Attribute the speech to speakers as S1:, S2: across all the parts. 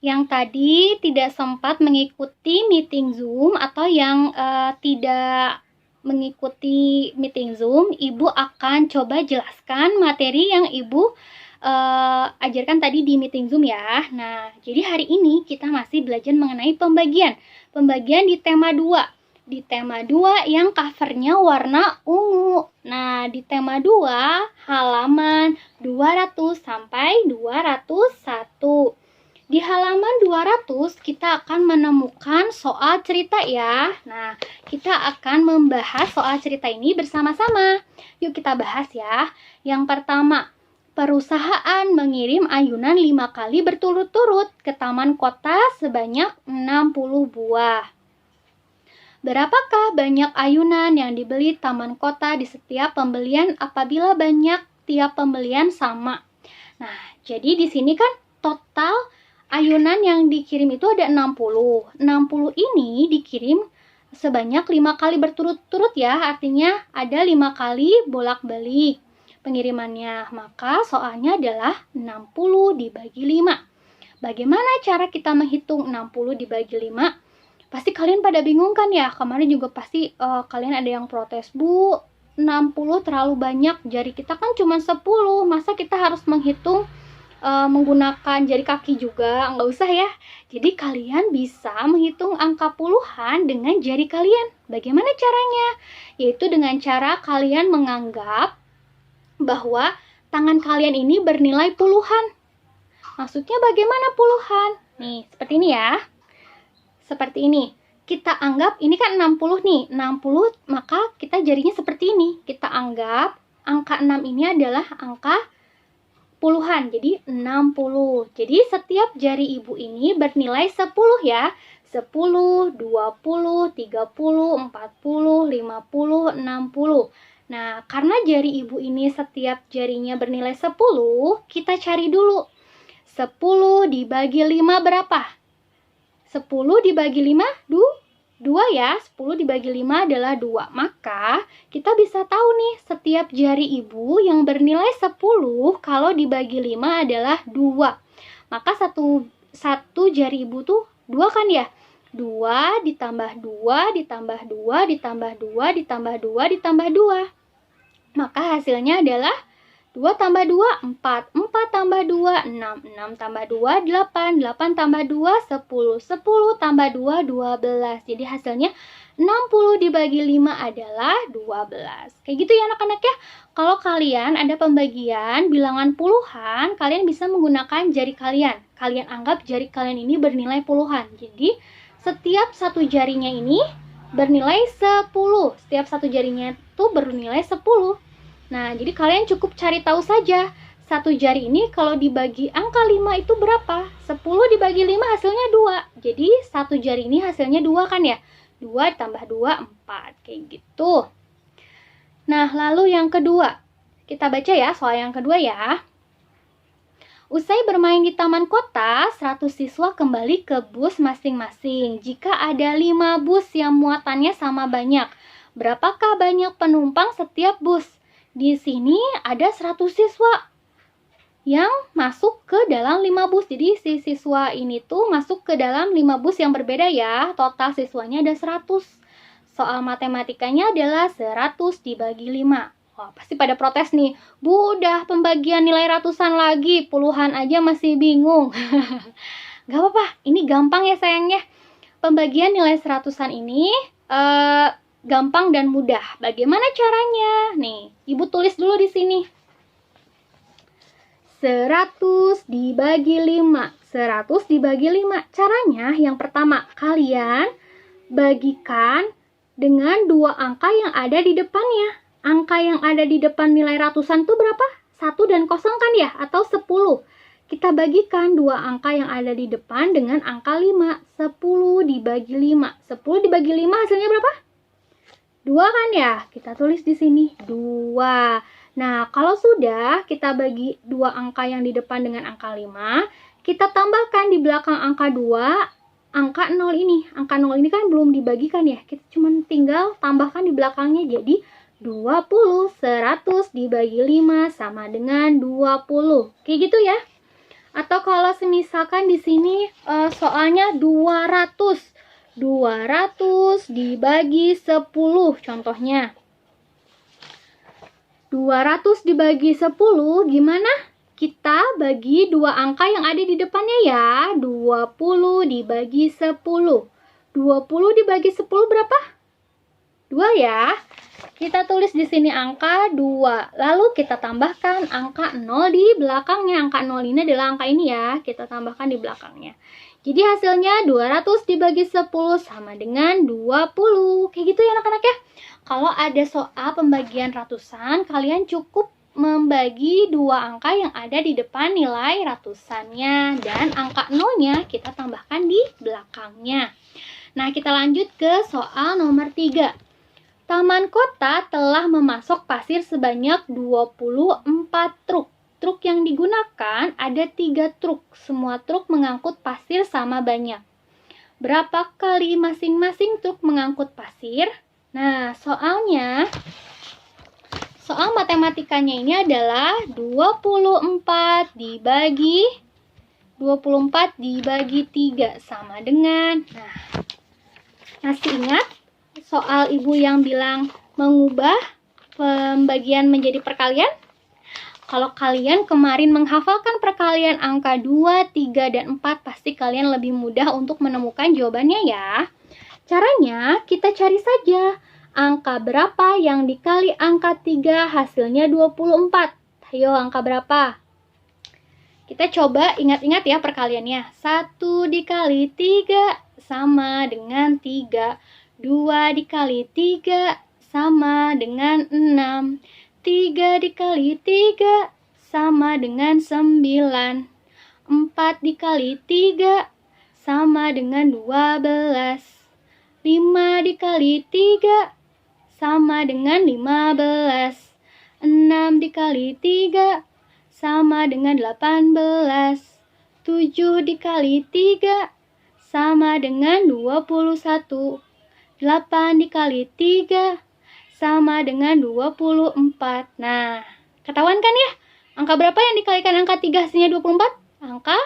S1: yang tadi tidak sempat mengikuti meeting Zoom atau yang tidak mengikuti meeting Zoom, Ibu akan coba jelaskan materi yang Ibu ajarkan tadi di meeting Zoom ya. Nah, jadi hari ini kita masih belajar mengenai pembagian. Pembagian di tema 2. Di tema 2 yang covernya warna ungu. Nah, di tema 2 halaman 200 sampai 201. Di halaman 200 kita akan menemukan soal cerita ya. Nah, kita akan membahas soal cerita ini bersama-sama. Yuk kita bahas ya. Yang pertama, perusahaan mengirim ayunan 5 kali berturut-turut ke taman kota sebanyak 60 buah. Berapakah banyak ayunan yang dibeli taman kota di setiap pembelian apabila banyak tiap pembelian sama? Nah, jadi di sini kan total ayunan yang dikirim itu ada 60. 60 ini dikirim sebanyak 5 kali berturut-turut ya, artinya ada 5 kali bolak-balik pengirimannya. Maka soalnya adalah 60 dibagi 5. Bagaimana cara kita menghitung 60 dibagi 5? Pasti kalian pada bingung kan ya, kemarin juga pasti kalian ada yang protes, Bu, 60 terlalu banyak, jari kita kan cuma 10, masa kita harus menghitung menggunakan jari kaki juga? Nggak usah ya. Jadi kalian bisa menghitung angka puluhan dengan jari kalian. Bagaimana caranya? Yaitu dengan cara kalian menganggap bahwa tangan kalian ini bernilai puluhan. Maksudnya bagaimana puluhan? Nih, seperti ini ya. Seperti ini. Kita anggap ini kan 60 nih. 60 maka kita jarinya seperti ini. Kita anggap angka 6 ini adalah angka puluhan. Jadi 60. Jadi setiap jari ibu ini bernilai 10 ya. 10, 20, 30, 40, 50, 60. Nah, karena jari ibu ini setiap jarinya bernilai 10, kita cari dulu. 10 dibagi 5 berapa? 10 dibagi 5, 2 ya. 10 dibagi 5 adalah 2. Maka kita bisa tahu nih, setiap jari ibu yang bernilai 10 kalau dibagi 5 adalah 2. Maka satu jari ibu tuh 2 kan ya? 2 ditambah 2 ditambah 2 ditambah 2 ditambah 2 ditambah 2. Maka hasilnya adalah 2 tambah 2, 4. 4 tambah 2, 6. 6 tambah 2, 8. 8 tambah 2, 10. 10 tambah 2, 12. Jadi hasilnya 60 dibagi 5 adalah 12. Kayak gitu ya anak-anak ya. Kalau kalian ada pembagian bilangan puluhan, kalian bisa menggunakan jari kalian. Kalian anggap jari kalian ini bernilai puluhan. Jadi setiap satu jarinya ini bernilai 10. Setiap satu jarinya itu bernilai 10. Nah, jadi kalian cukup cari tahu saja. Satu jari ini kalau dibagi angka 5 itu berapa? 10 dibagi 5 hasilnya 2. Jadi satu jari ini hasilnya 2 kan ya? 2 tambah 2, 4. Kayak gitu. Nah, lalu yang kedua. Kita baca ya soal yang kedua ya. Usai bermain di taman kota, 100 siswa kembali ke bus masing-masing. Jika ada 5 bus yang muatannya sama banyak, berapakah banyak penumpang setiap bus? Di sini ada 100 siswa yang masuk ke dalam 5 bus. Jadi si siswa ini tuh masuk ke dalam 5 bus yang berbeda ya. Total siswanya ada 100. Soal matematikanya adalah 100 dibagi 5. Wah, pasti pada protes nih. Bu, udah pembagian nilai ratusan lagi, puluhan aja masih bingung. Gak apa-apa, ini gampang ya sayangnya. Pembagian nilai seratusan ini gampang dan mudah. Bagaimana caranya? Nih, Ibu tulis dulu di sini. 100 dibagi 5. 100 dibagi 5. Caranya yang pertama, kalian bagikan dengan 2 angka yang ada di depannya. Angka yang ada di depan nilai ratusan itu berapa? 1 dan 0 kan ya? Atau 10. Kita bagikan 2 angka yang ada di depan dengan angka 5. 10 dibagi 5. 10 dibagi 5 hasilnya berapa? 2 kan ya? Kita tulis di sini 2. Nah, kalau sudah kita bagi 2 angka yang di depan dengan angka 5, kita tambahkan di belakang angka 2, angka 0 ini. Angka 0 ini kan belum dibagikan ya. Kita cuma tinggal tambahkan di belakangnya. Jadi 20, 100 dibagi 5 sama dengan 20. Kayak gitu ya. Atau kalau semisalkan di sini soalnya 200. 200 dibagi 10 contohnya. 200 dibagi 10 gimana? Kita bagi dua angka yang ada di depannya ya. 20 dibagi 10. 20 dibagi 10 berapa? 2 ya. Kita tulis di sini angka 2. Lalu kita tambahkan angka 0 di belakangnya. Angka 0 ini adalah angka ini ya. Kita tambahkan di belakangnya. Jadi hasilnya 200 dibagi 10 sama dengan 20. Kayak gitu ya anak-anak ya. Kalau ada soal pembagian ratusan, kalian cukup membagi dua angka yang ada di depan nilai ratusannya. Dan angka 0-nya kita tambahkan di belakangnya. Nah, kita lanjut ke soal nomor 3. Taman Kota telah memasok pasir sebanyak 24 truk. Truk yang digunakan ada 3 truk. Semua truk mengangkut pasir sama banyak. Berapa kali masing-masing truk mengangkut pasir? Nah, soal matematikanya ini adalah 24 dibagi 3 sama dengan, masih ingat soal ibu yang bilang mengubah pembagian menjadi perkalian? Kalau kalian kemarin menghafalkan perkalian angka 2, 3, dan 4, pasti kalian lebih mudah untuk menemukan jawabannya ya. Caranya, kita cari saja angka berapa yang dikali angka 3 hasilnya 24. Ayo, angka berapa? Kita coba ingat-ingat ya perkaliannya. 1 dikali 3 sama dengan 3. 2 dikali 3 sama dengan 6. 3 dikali 3 sama dengan 9. 4 dikali 3 sama dengan 12. 5 dikali 3 sama dengan 15. 6 dikali 3 sama dengan 18. 7 dikali 3 sama dengan 21. 8 dikali 3 sama dengan 24. Nah, ketahuan kan ya? Angka berapa yang dikalikan angka 3 hasilnya 24? Angka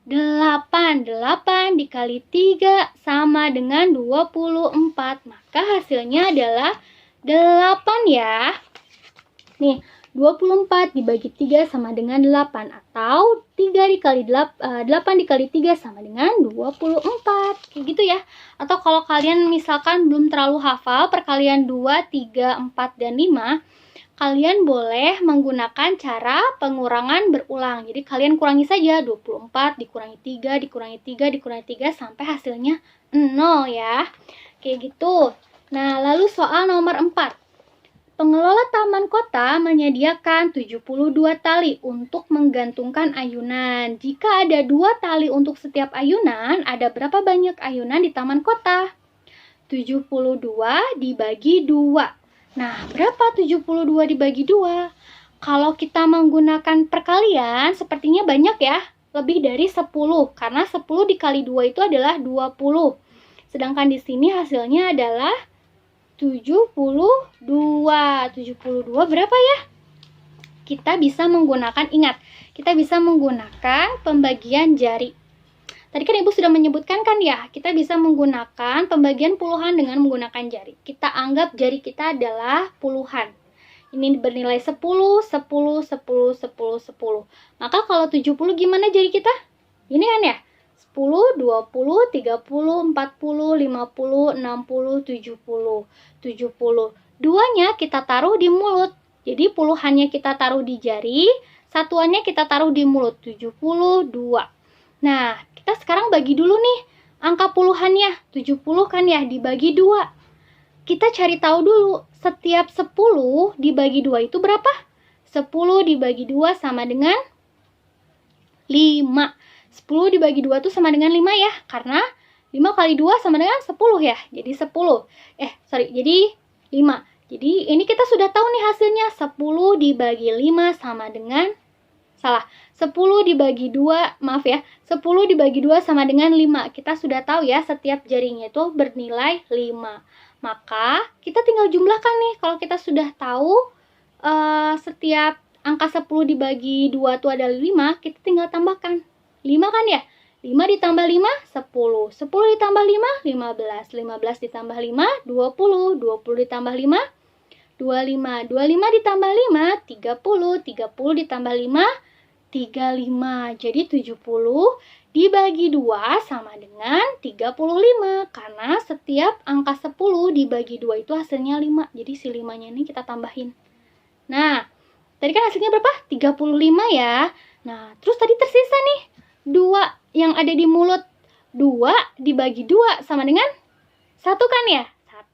S1: 8. 8 dikali 3 sama dengan 24. Maka hasilnya adalah 8 ya. Nih, 24 dibagi 3 sama dengan 8. Atau 8 dikali 3 sama dengan 24. Kayak gitu ya. Atau kalau kalian misalkan belum terlalu hafal perkalian 2, 3, 4, dan 5, kalian boleh menggunakan cara pengurangan berulang. Jadi kalian kurangi saja 24 dikurangi 3 dikurangi 3 dikurangi 3 sampai hasilnya 0 ya. Kayak gitu. Nah, lalu soal nomor 4. Pengelola Taman Kota menyediakan 72 tali untuk menggantungkan ayunan. Jika ada 2 tali untuk setiap ayunan, ada berapa banyak ayunan di Taman Kota? 72 dibagi 2. Nah, berapa 72 dibagi 2? Kalau kita menggunakan perkalian, sepertinya banyak ya. Lebih dari 10, karena 10 dikali 2 itu adalah 20. Sedangkan di sini hasilnya adalah 72. 72 berapa ya? Kita bisa menggunakan, ingat, kita bisa menggunakan pembagian jari. Tadi kan Ibu sudah menyebutkan kan ya, kita bisa menggunakan pembagian puluhan dengan menggunakan jari. Kita anggap jari kita adalah puluhan. Ini bernilai 10, 10, 10, 10, 10. Maka kalau 70 gimana jari kita? Ini kan ya, 10, 20, 30, 40, 50, 60, 70. 70. Duanya kita taruh di mulut. Jadi puluhannya kita taruh di jari, satuannya kita taruh di mulut. 72. Nah, kita sekarang bagi dulu nih angka puluhannya. 70 kan ya, dibagi 2. Kita cari tahu dulu, setiap 10 dibagi 2 itu berapa? 10 dibagi 2 sama dengan 5. 10 dibagi 2 itu sama dengan 5 ya, karena 5 kali 2 sama dengan 10 ya. Jadi 10. Jadi 5. Jadi ini kita sudah tahu nih hasilnya. 10 dibagi 5 sama dengan 10 dibagi 2, maaf ya, 10 dibagi 2 sama dengan 5. Kita sudah tahu ya, setiap jarinya itu bernilai 5. Maka, kita tinggal jumlahkan nih. Kalau kita sudah tahu setiap angka 10 dibagi 2 itu adalah 5, kita tinggal tambahkan. 5 kan ya? 5 ditambah 5, 10. 10 ditambah 5, 15. 15 ditambah 5, 20. 20 ditambah 5, 25. 25 ditambah 5, 30. 30 ditambah 5, 35. Jadi 70 dibagi 2 sama dengan 35. Karena setiap angka 10 dibagi 2 itu hasilnya 5. Jadi si 5-nya ini kita tambahin. Nah, tadi kan hasilnya berapa? 35 ya. Nah, terus tadi tersisa nih 2 yang ada di mulut. 2 dibagi 2 sama dengan 1 kan ya?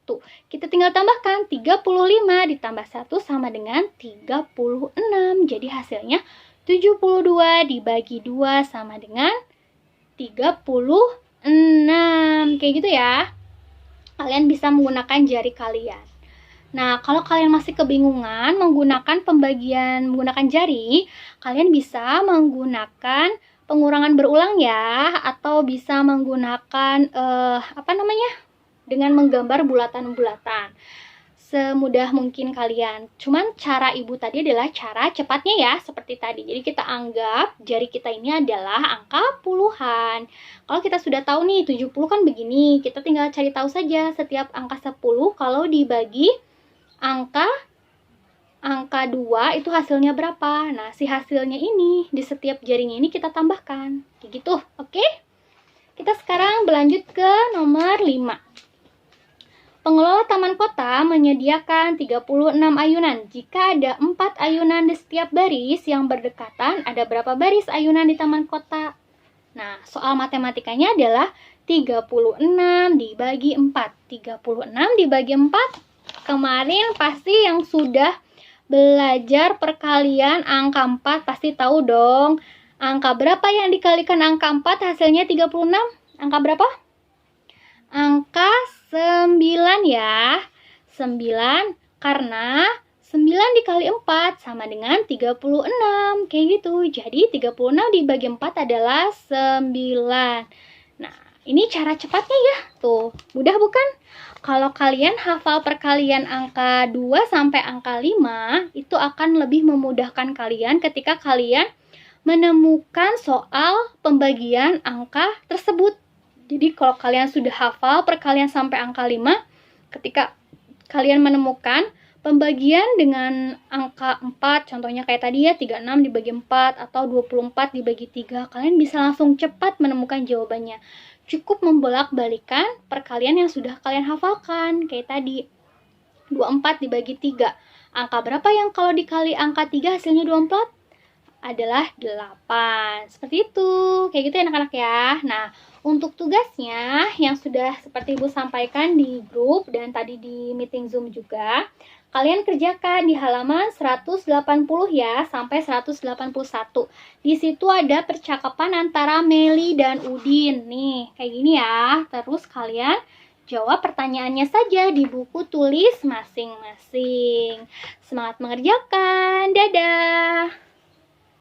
S1: 1. Kita tinggal tambahkan 35 ditambah 1 sama dengan 36. Jadi hasilnya 72 dibagi 2 sama dengan 36. Kayak gitu ya. Kalian bisa menggunakan jari kalian. Nah, kalau kalian masih kebingungan menggunakan jari, kalian bisa menggunakan pengurangan berulang ya, atau bisa menggunakan dengan menggambar bulatan-bulatan. Semudah mungkin kalian. Cuman cara ibu tadi adalah cara cepatnya ya, seperti tadi. Jadi kita anggap jari kita ini adalah angka puluhan. Kalau kita sudah tahu nih 70 kan begini, kita tinggal cari tahu saja setiap angka 10 kalau dibagi angka 2 itu hasilnya berapa. Nah, si hasilnya ini di setiap jarinya ini kita tambahkan. Kayak gitu, oke? Kita sekarang berlanjut ke nomor 5. Pengelola taman kota menyediakan 36 ayunan. Jika ada 4 ayunan di setiap baris yang berdekatan, ada berapa baris ayunan di taman kota? Nah, soal matematikanya adalah 36 dibagi 4. 36 dibagi 4. Kemarin pasti yang sudah belajar perkalian angka 4 pasti tahu dong. Angka berapa yang dikalikan angka 4 hasilnya 36? Angka berapa? Angka 9 ya. 9 karena 9 dikali 4 sama dengan 36. Kayak gitu. Jadi 36 dibagi 4 adalah 9. Nah, ini cara cepatnya ya. Tuh, mudah bukan? Kalau kalian hafal perkalian angka 2 sampai angka 5, itu akan lebih memudahkan kalian ketika kalian menemukan soal pembagian angka tersebut. Jadi kalau kalian sudah hafal perkalian sampai angka 5, ketika kalian menemukan pembagian dengan angka 4, contohnya kayak tadi ya, 36 dibagi 4 atau 24 dibagi 3, kalian bisa langsung cepat menemukan jawabannya. Cukup membolak-balikan perkalian yang sudah kalian hafalkan, kayak tadi. 24 dibagi 3. Angka berapa yang kalau dikali angka 3 hasilnya 24? Adalah 8. Seperti itu. Kayak gitu ya anak-anak ya. Nah, untuk tugasnya yang sudah seperti Ibu sampaikan di grup dan tadi di meeting Zoom juga, kalian kerjakan di halaman 180 ya sampai 181. Di situ ada percakapan antara Meli dan Udin. Nih, kayak gini ya. Terus kalian jawab pertanyaannya saja di buku tulis masing-masing. Semangat mengerjakan. Dadah.